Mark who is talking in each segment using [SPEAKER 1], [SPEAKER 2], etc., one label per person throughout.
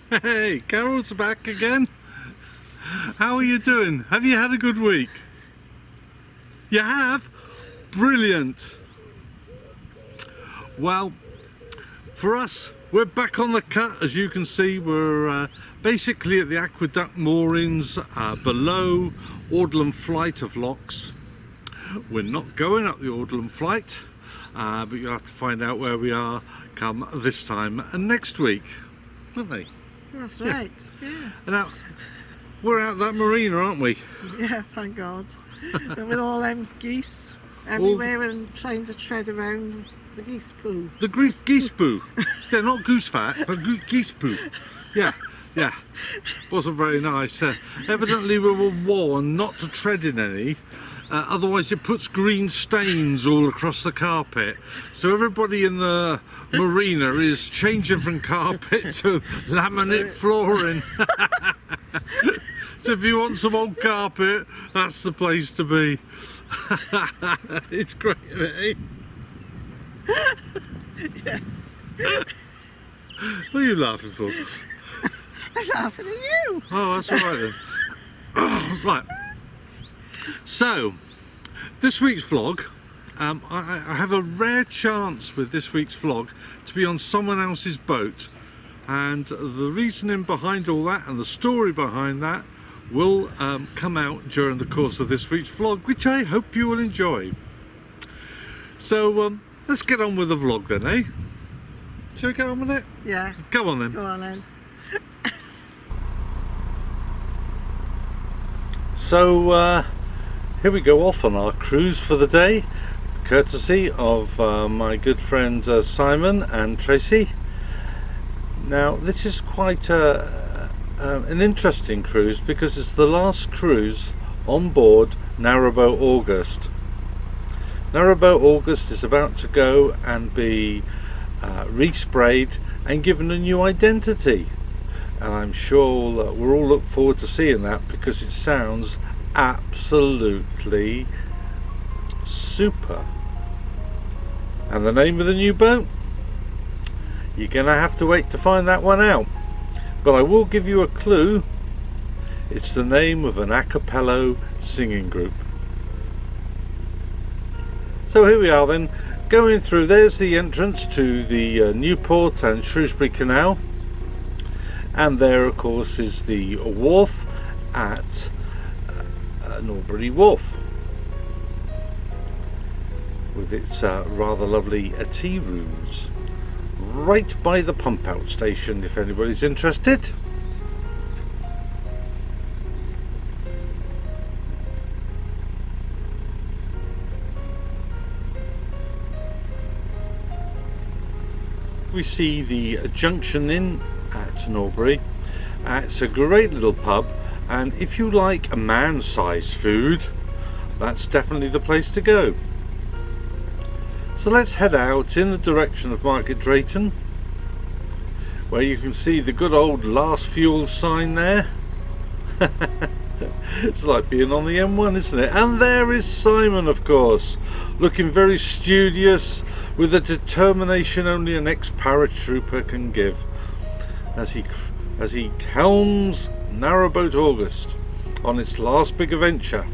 [SPEAKER 1] Hey, Carol's back again. How are you doing? Have you had a good week? You have? Brilliant. Well, for us, we're back on the cut. As you can see, we're basically at the aqueduct moorings below Ordeland Flight of locks. We're not going up the Ordeland Flight, but you'll have to find out where we are come this time next week, won't they?
[SPEAKER 2] That's right, yeah.
[SPEAKER 1] Now, we're out that marina, aren't we?
[SPEAKER 2] Yeah, thank God. But with all them geese everywhere and trying to tread around the geese poo.
[SPEAKER 1] The geese poo. They're not goose fat, but geese poo. Yeah. Wasn't very nice. Evidently we were warned not to tread in any, otherwise it puts green stains all across the carpet. So everybody in the marina is changing from carpet to laminate flooring. So if you want some old carpet, that's the place to be. It's great, eh?
[SPEAKER 2] Yeah.
[SPEAKER 1] What are you laughing for?
[SPEAKER 2] I'm laughing at you.
[SPEAKER 1] Oh, that's all right then. Right. So, this week's vlog, I have a rare chance with this week's vlog to be on someone else's boat, and the reasoning behind all that and the story behind that will come out during the course of this week's vlog, which I hope you will enjoy. So, let's get on with the vlog then, eh? Shall we get on with it?
[SPEAKER 2] Yeah.
[SPEAKER 1] Go on then.
[SPEAKER 2] Go on then.
[SPEAKER 1] So here we go off on our cruise for the day, courtesy of my good friends Simon and Tracie. Now this is quite an interesting cruise because it's the last cruise on board Narrowboat August. Narrowboat August is about to go and be resprayed and given a new identity. And I'm sure we'll all look forward to seeing that because it sounds absolutely super. And the name of the new boat? You're going to have to wait to find that one out. But I will give you a clue. It's the name of an a cappella singing group. So here we are then, going through. There's the entrance to the Newport and Shrewsbury Canal. And there, of course, is the wharf at Norbury Wharf, with its rather lovely tea rooms, right by the pump out station, if anybody's interested. We see the Junction Inn at Norbury. It's a great little pub, and if you like a man-sized food, that's definitely the place to go. So let's head out in the direction of Market Drayton, where you can see the good old last fuel sign there. It's like being on the M1, isn't it? And there is Simon, of course, looking very studious with a determination only an ex-paratrooper can give, as he helms Narrowboat August on its last big adventure.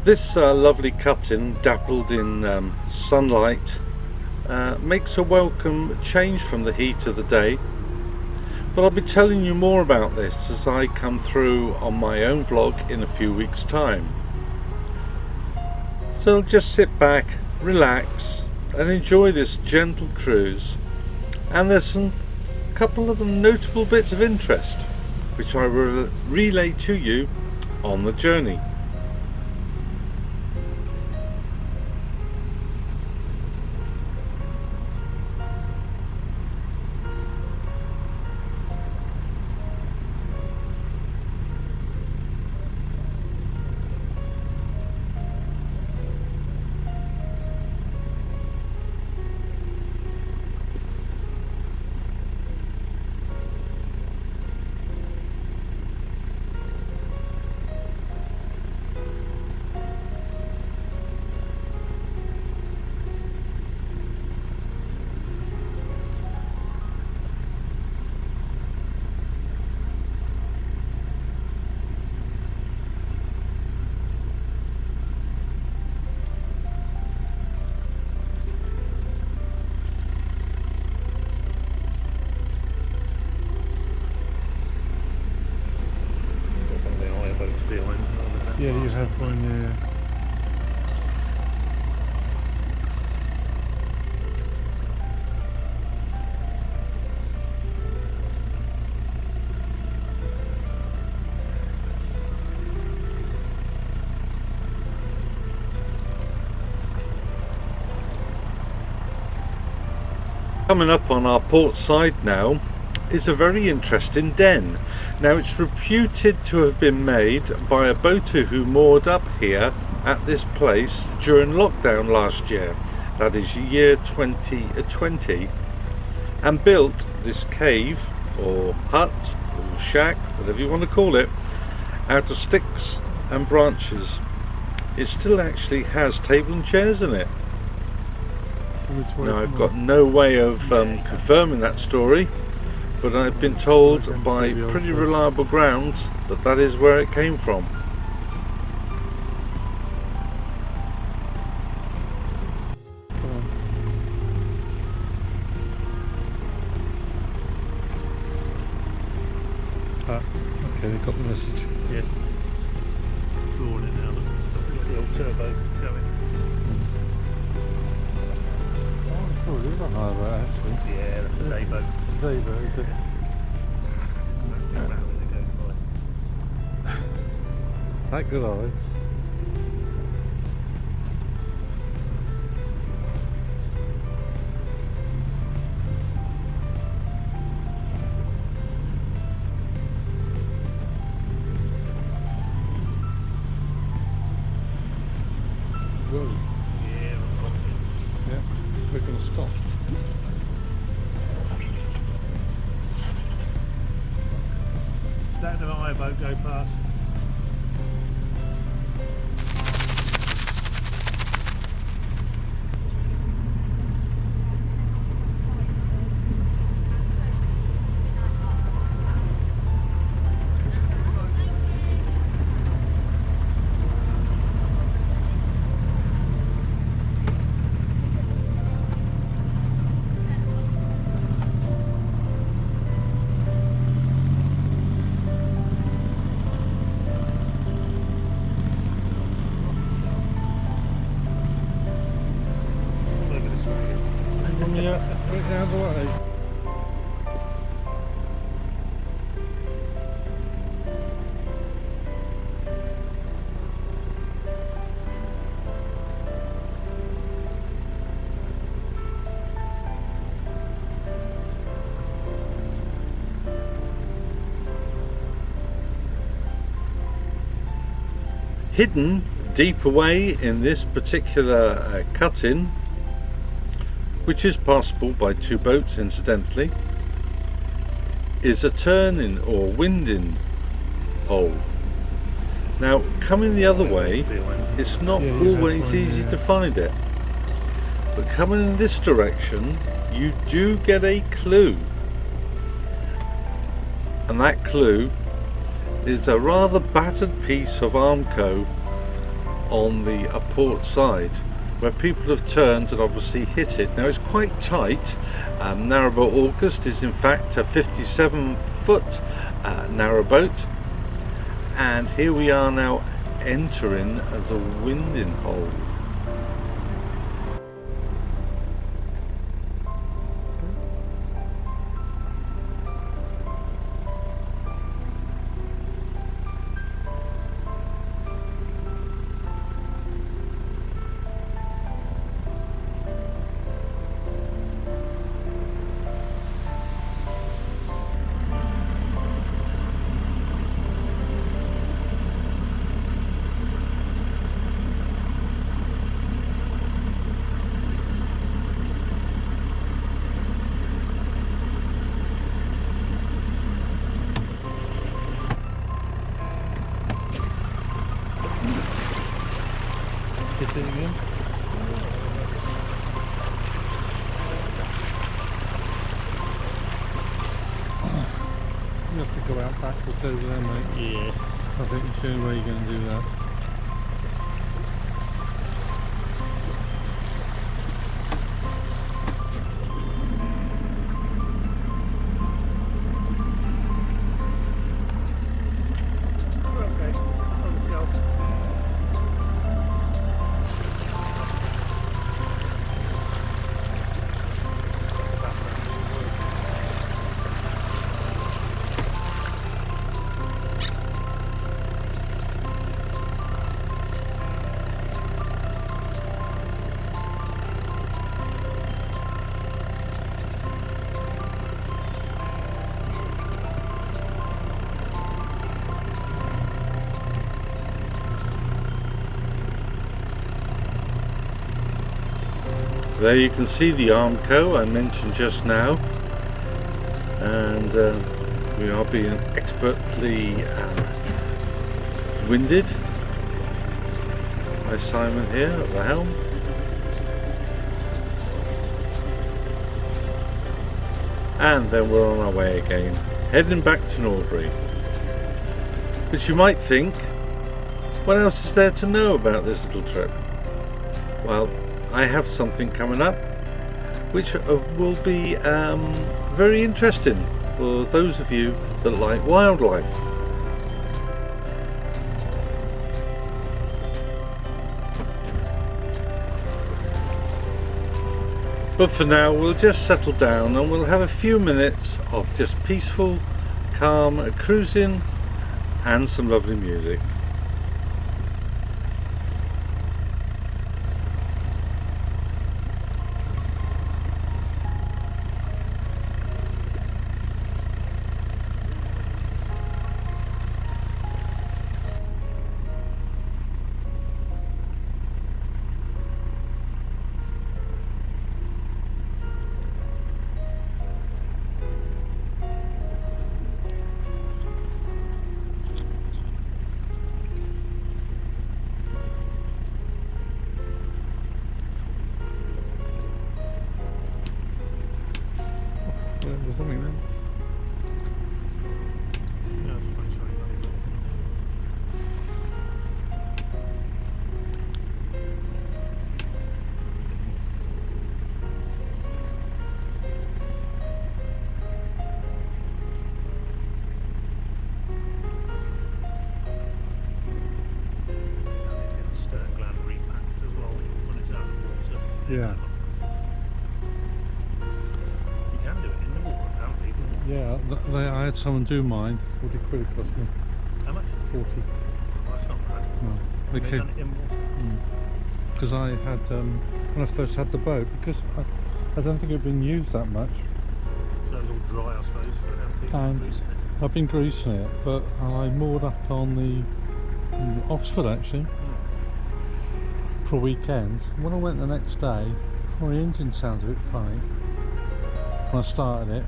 [SPEAKER 1] This lovely cutting, dappled in sunlight, makes a welcome change from the heat of the day. But I'll be telling you more about this as I come through on my own vlog in a few weeks' time. So just sit back, relax and enjoy this gentle cruise. And there's a couple of notable bits of interest which I will relay to you on the journey.
[SPEAKER 3] Yeah, you have one there.
[SPEAKER 1] Coming up on our port side now is a very interesting den. Now it's reputed to have been made by a boater who moored up here at this place during lockdown last year, that is year 2020, and built this cave or hut or shack, whatever you want to call it, out of sticks and branches. It still actually has table and chairs in it. Now I've got no way of confirming that story, but I've been told by pretty reliable grounds that that is where it came from.
[SPEAKER 3] Okay, they got the message.
[SPEAKER 4] Yeah. Drawing it now. Look, the old turbo going.
[SPEAKER 3] Oh, it is a high boat actually.
[SPEAKER 4] Yeah, that's a day boat.
[SPEAKER 3] Day boat, is it? That good, are they? Whoa.
[SPEAKER 4] Yeah,
[SPEAKER 3] Yeah, we're going to stop.
[SPEAKER 4] Let the high boat go past.
[SPEAKER 3] Yeah, right down the way.
[SPEAKER 1] Hidden deep away in this particular cut-in, which is passable by two boats incidentally, is a turning or winding hole. Now coming the other way, it's not always easy to find it, but coming in this direction you do get a clue, and that clue is a rather battered piece of Armco on the port side, where people have turned and obviously hit it. Now it's quite tight. Narrowboat August is in fact a 57-foot narrowboat, and here we are now entering the winding hole.
[SPEAKER 3] Hit it again. You have to go out backwards over there, mate.
[SPEAKER 4] Yeah.
[SPEAKER 3] I think it's the only way you're going to do that.
[SPEAKER 4] Okay. well.
[SPEAKER 1] There you can see the Armco I mentioned just now, and we are being expertly winded by Simon here at the helm. And then we're on our way again, heading back to Norbury. But you might think, what else is there to know about this little trip? Well, I have something coming up which will be very interesting for those of you that like wildlife. But for now we'll just settle down and we'll have a few minutes of just peaceful, calm cruising and some lovely music.
[SPEAKER 3] There's something there.
[SPEAKER 4] Yeah, it's funny, sorry. It's gland repacked as well when it's out of the water.
[SPEAKER 3] Yeah.
[SPEAKER 4] You can do it in the water, apparently.
[SPEAKER 3] Yeah, I had someone do mine. 40 quid it cost me.
[SPEAKER 4] How much?
[SPEAKER 3] 40.
[SPEAKER 4] Oh, that's not bad.
[SPEAKER 3] No. They
[SPEAKER 4] They've
[SPEAKER 3] came
[SPEAKER 4] done it in water.
[SPEAKER 3] because I had when I first had the boat, because I don't think it had been used that much.
[SPEAKER 4] So it's all dry, I suppose. But I don't think
[SPEAKER 3] And
[SPEAKER 4] greasing it.
[SPEAKER 3] I've been greasing it, but I moored up on the Oxford actually for a weekend. When I went the next day, my engine sounds a bit funny. When I started it,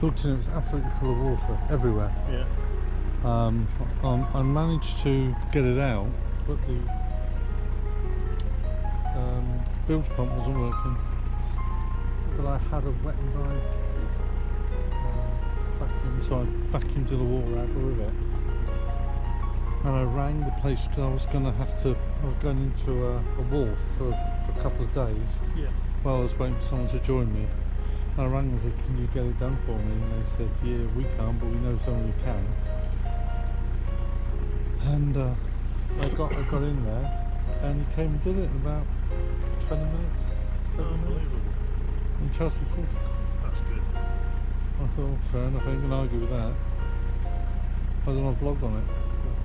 [SPEAKER 3] looked in, it was absolutely full of water everywhere.
[SPEAKER 4] Yeah.
[SPEAKER 3] I managed to get it out, but the bilge pump wasn't working. But I had a wet and dry vacuum, so I vacuumed the water out with it. And I rang the place because I was going into a wharf for a couple of days
[SPEAKER 4] Yeah.
[SPEAKER 3] while I was waiting for someone to join me. And I rang them and said, can you get it done for me? And they said, yeah, we can't, but we know someone who can. And I got in there, and he came and did it in about 20 minutes, 30 minutes.
[SPEAKER 4] Unbelievable.
[SPEAKER 3] And he charged me 40.
[SPEAKER 4] That's good.
[SPEAKER 3] I thought, fair enough, I ain't going to argue with that. I was on a vlog on it. But,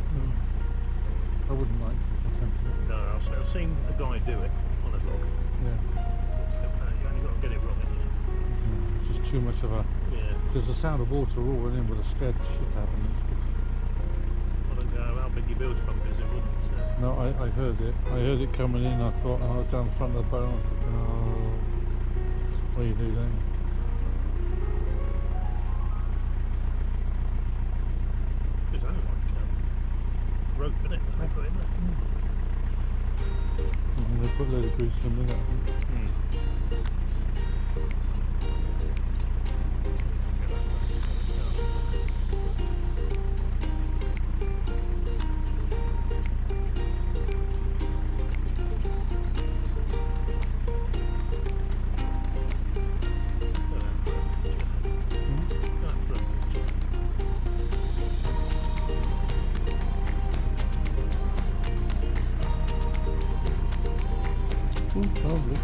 [SPEAKER 3] I wouldn't like to attempt it.
[SPEAKER 4] No, I've seen a guy do it on a vlog.
[SPEAKER 3] Yeah.
[SPEAKER 4] You only got to get it right.
[SPEAKER 3] It's just too much of a...
[SPEAKER 4] Yeah.
[SPEAKER 3] Because the sound of water roaring in would have scared the shit out of me.
[SPEAKER 4] I don't know how big your bilge pump is. It wouldn't.
[SPEAKER 3] No, I heard it. I heard it coming in. I thought, I was down the front of the boat. I'm thinking, oh, what do you do then?
[SPEAKER 4] It's only like rope in it that they put in there.
[SPEAKER 3] And they put a load of grease in with it, I think.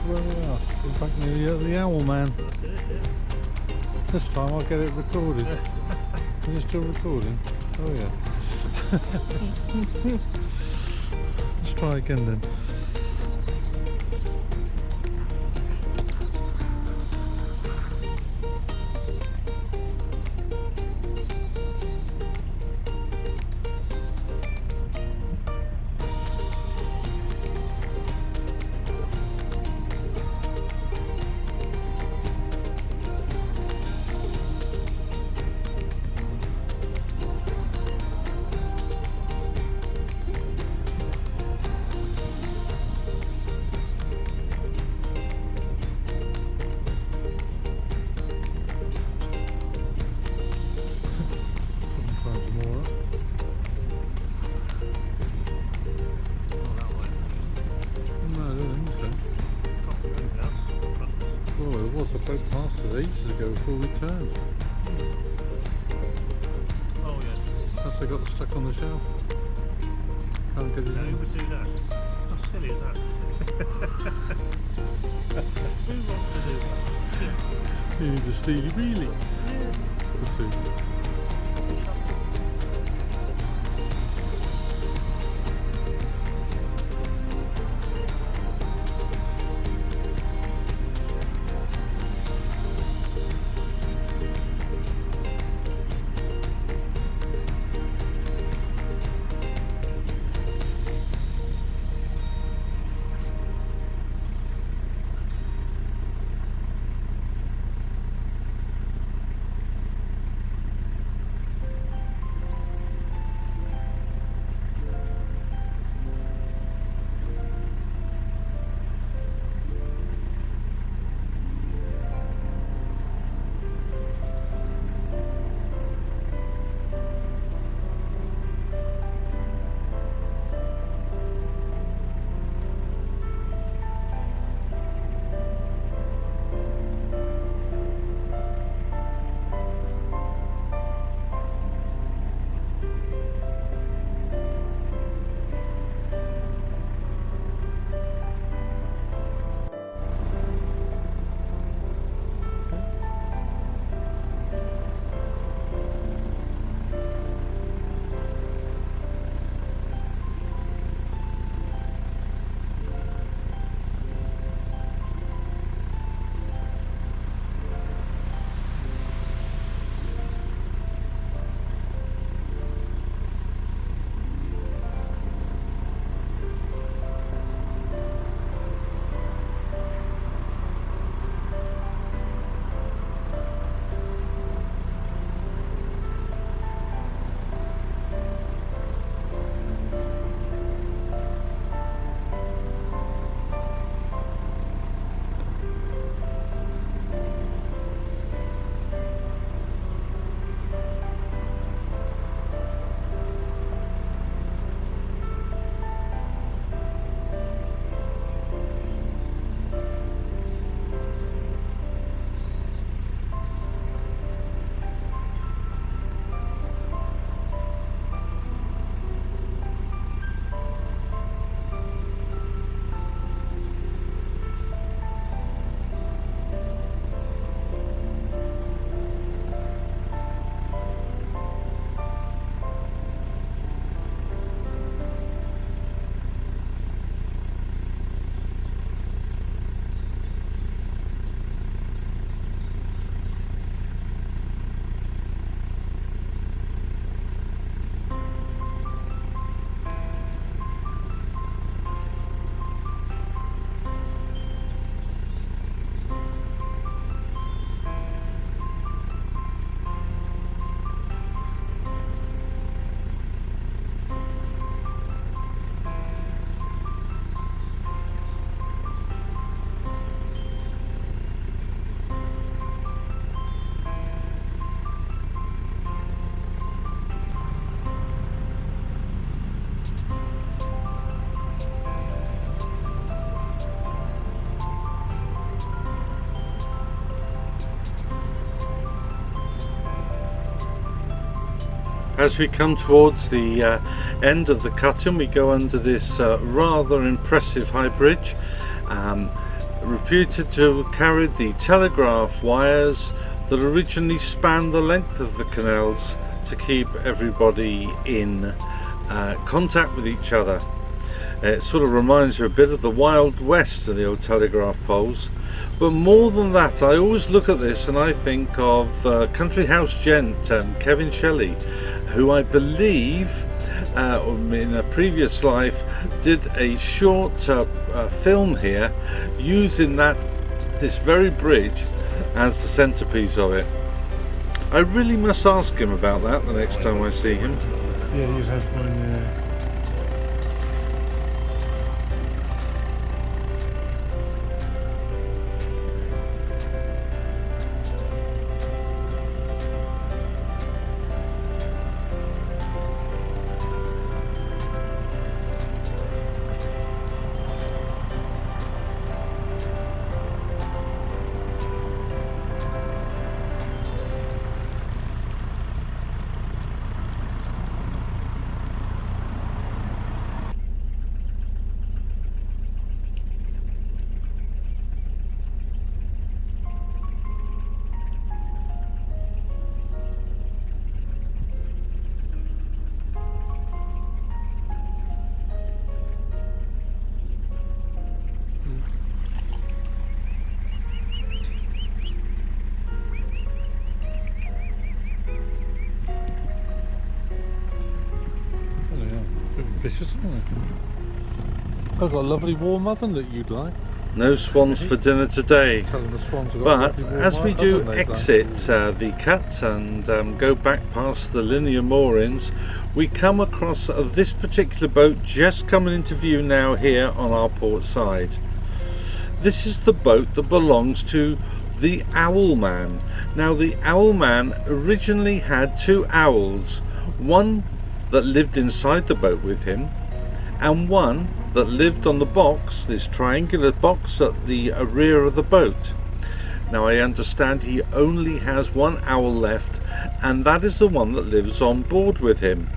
[SPEAKER 3] where we are. We're back near the Owl Man. This time I'll get it recorded. Is it still recording? Oh yeah. Let's try again then. Past us ages ago before we turned.
[SPEAKER 4] Oh yeah.
[SPEAKER 3] Perhaps they got stuck on the shelf. Can't get it
[SPEAKER 4] No, who
[SPEAKER 3] in.
[SPEAKER 4] would do that? How silly is that? Who wants to do that?
[SPEAKER 3] You need a steely wheelie. For two.
[SPEAKER 1] As we come towards the end of the cutting, we go under this rather impressive high bridge. reputed to have carried the telegraph wires that originally spanned the length of the canals to keep everybody in contact with each other. It sort of reminds me a bit of the Wild West of the old telegraph poles. But more than that, I always look at this and I think of country house gent Kevin Shelley, who I believe in a previous life did a short film here using this very bridge as the centerpiece of it. I really must ask him about that the next time I see him.
[SPEAKER 3] Yeah, he's had one, yeah. Vicious, isn't it? I've got a lovely warm oven that you'd like.
[SPEAKER 1] No swans for dinner today.
[SPEAKER 3] Tell them the swans have got
[SPEAKER 1] But
[SPEAKER 3] a lovely warm
[SPEAKER 1] as we
[SPEAKER 3] oven
[SPEAKER 1] do
[SPEAKER 3] they'd
[SPEAKER 1] exit the cut and go back past the linear moorings, we come across this particular boat just coming into view now here on our port side. This is the boat that belongs to the Owl Man. Now the Owl Man originally had two owls, one that lived inside the boat with him and one that lived on the box, this triangular box at the rear of the boat. Now I understand he only has one owl left, and that is the one that lives on board with him.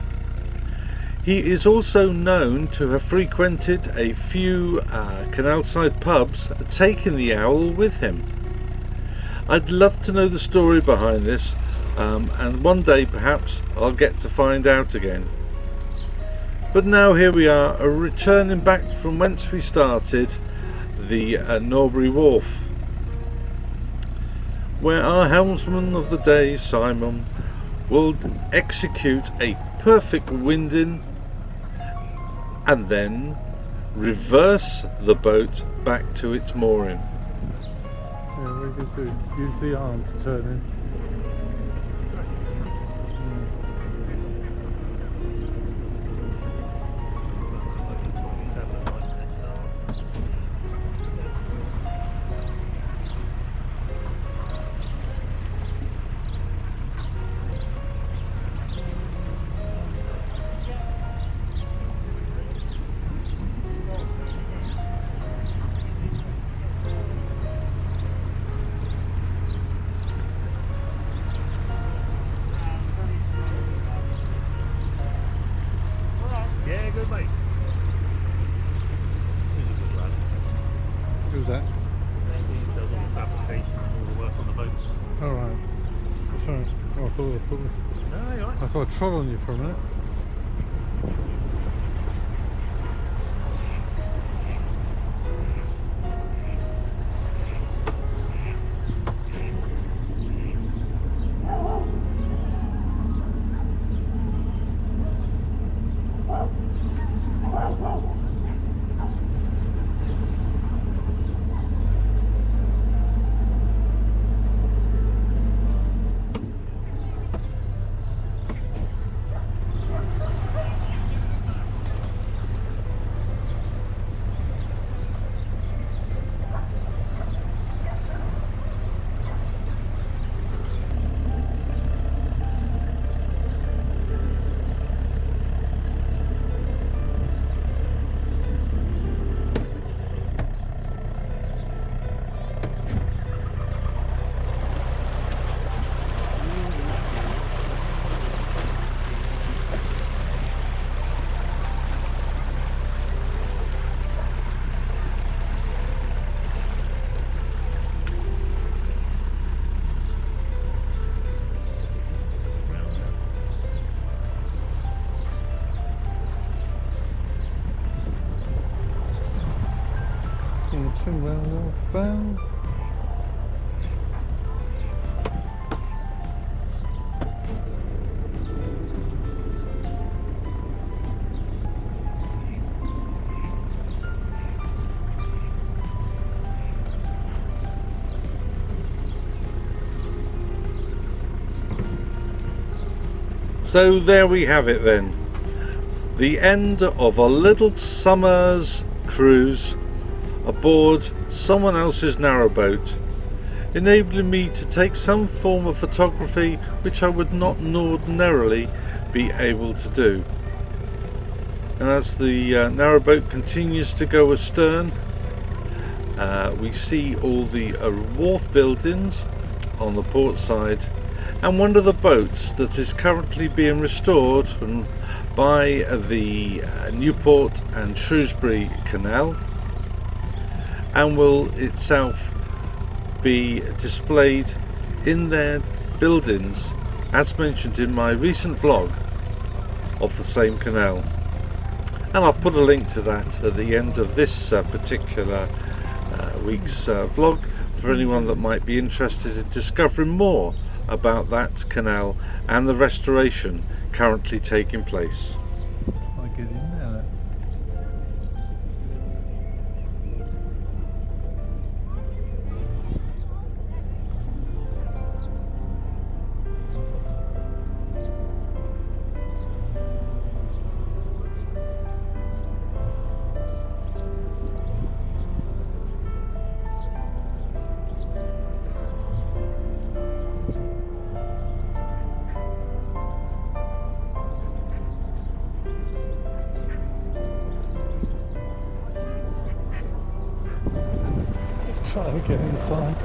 [SPEAKER 1] He is also known to have frequented a few canalside pubs, taking the owl with him. I'd love to know the story behind this, and one day perhaps I'll get to find out again. But now here we are, returning back from whence we started, the Norbury Wharf, where our helmsman of the day, Simon, will execute a perfect winding and then reverse the boat back to its mooring.
[SPEAKER 3] Yeah, what are you going to do? Use the arm to turn in.
[SPEAKER 4] Yeah, good mate. He's a good lad.
[SPEAKER 3] Who's that?
[SPEAKER 4] He does all the fabrication and all the work on the boats.
[SPEAKER 3] Alright. Sorry. Oh,
[SPEAKER 4] No, you're right.
[SPEAKER 3] I thought I trod on you for a minute. northbound.
[SPEAKER 1] So there we have it then. The end of a little summer's cruise aboard someone else's narrowboat, enabling me to take some form of photography which I would not ordinarily be able to do. And as the narrowboat continues to go astern, we see all the wharf buildings on the port side, and one of the boats that is currently being restored by the Newport and Shrewsbury Canal, and will itself be displayed in their buildings as mentioned in my recent vlog of the same canal. And I'll put a link to that at the end of this particular week's vlog for anyone that might be interested in discovering more about that canal and the restoration currently taking place.
[SPEAKER 3] I get in there. Trying to get inside.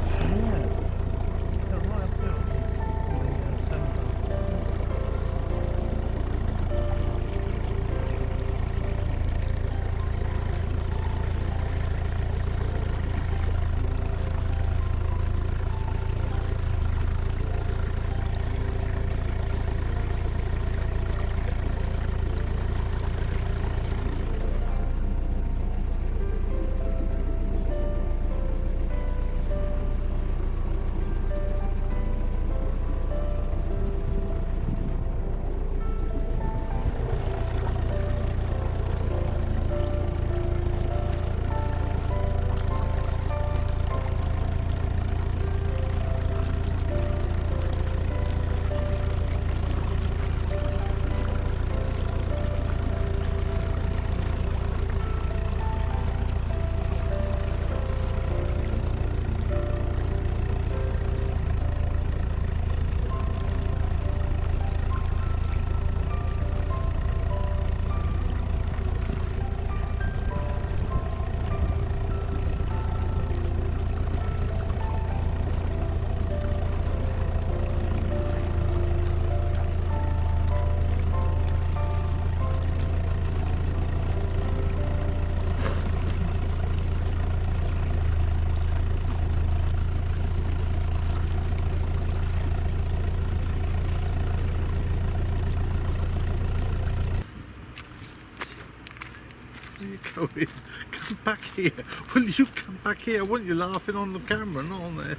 [SPEAKER 1] Going. Come back here. Will you come back here? I want you laughing on the camera, not on there.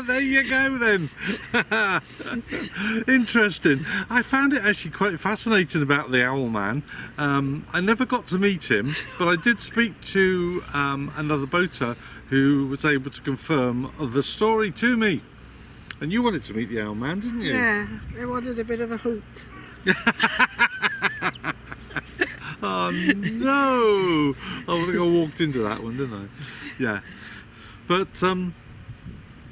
[SPEAKER 1] There you go then. Interesting. I found it actually quite fascinating about the owl man. I never got to meet him, but I did speak to another boater who was able to confirm the story to me. And you wanted to meet the owl man, didn't you?
[SPEAKER 2] Yeah, I wanted a bit of a hoot.
[SPEAKER 1] Oh no! I think I walked into that one, didn't I? Yeah. But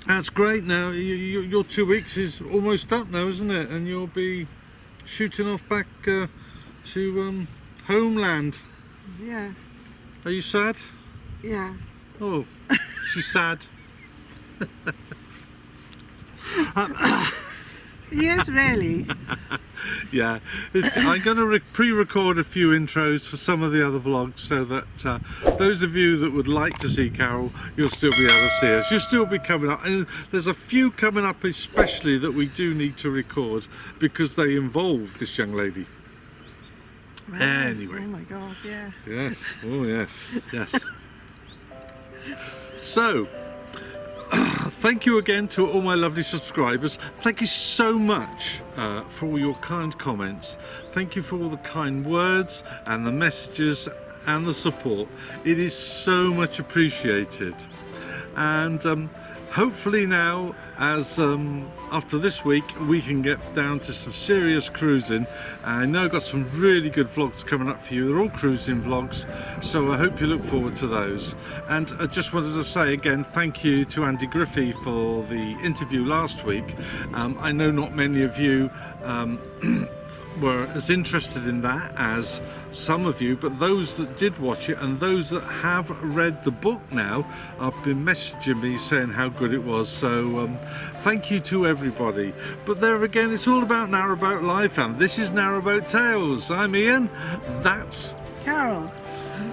[SPEAKER 1] that's great now. Your 2 weeks is almost up now, isn't it? And you'll be shooting off back to homeland.
[SPEAKER 2] Yeah.
[SPEAKER 1] Are you sad?
[SPEAKER 2] Yeah.
[SPEAKER 1] Oh, she's sad.
[SPEAKER 2] Yes, really.
[SPEAKER 1] Yeah, I'm going to pre-record a few intros for some of the other vlogs so that those of you that would like to see Carol, you'll still be able to see her. She'll still be coming up, and there's a few coming up especially that we do need to record because they involve this young lady.
[SPEAKER 2] Right.
[SPEAKER 1] Anyway.
[SPEAKER 2] Oh my God, yeah.
[SPEAKER 1] Yes. Oh yes. Yes. So, thank you again to all my lovely subscribers. Thank you so much for all your kind comments. Thank you for all the kind words and the messages and the support. It is so much appreciated. And hopefully now, as after this week, we can get down to some serious cruising. I know I've got some really good vlogs coming up for you. They're all cruising vlogs, so I hope you look forward to those. And I just wanted to say again, thank you to Andy Griffey for the interview last week. I know not many of you were as interested in that as some of you, but those that did watch it and those that have read the book now have been messaging me saying how good it was. So thank you to everybody. But there again, it's all about Narrowboat Life, and this is Narrowboat Tales. I'm Ian, that's
[SPEAKER 2] Carol.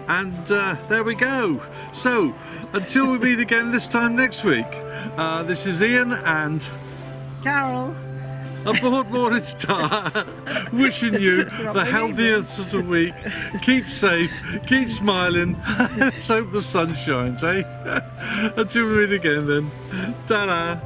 [SPEAKER 1] and there we go. So until we meet again this time next week, this is Ian and
[SPEAKER 2] Carol.
[SPEAKER 1] aboard Morning Star, wishing you the healthiest of the week. Keep safe, keep smiling, let's hope the sun shines, eh? Until we meet again then, ta-da!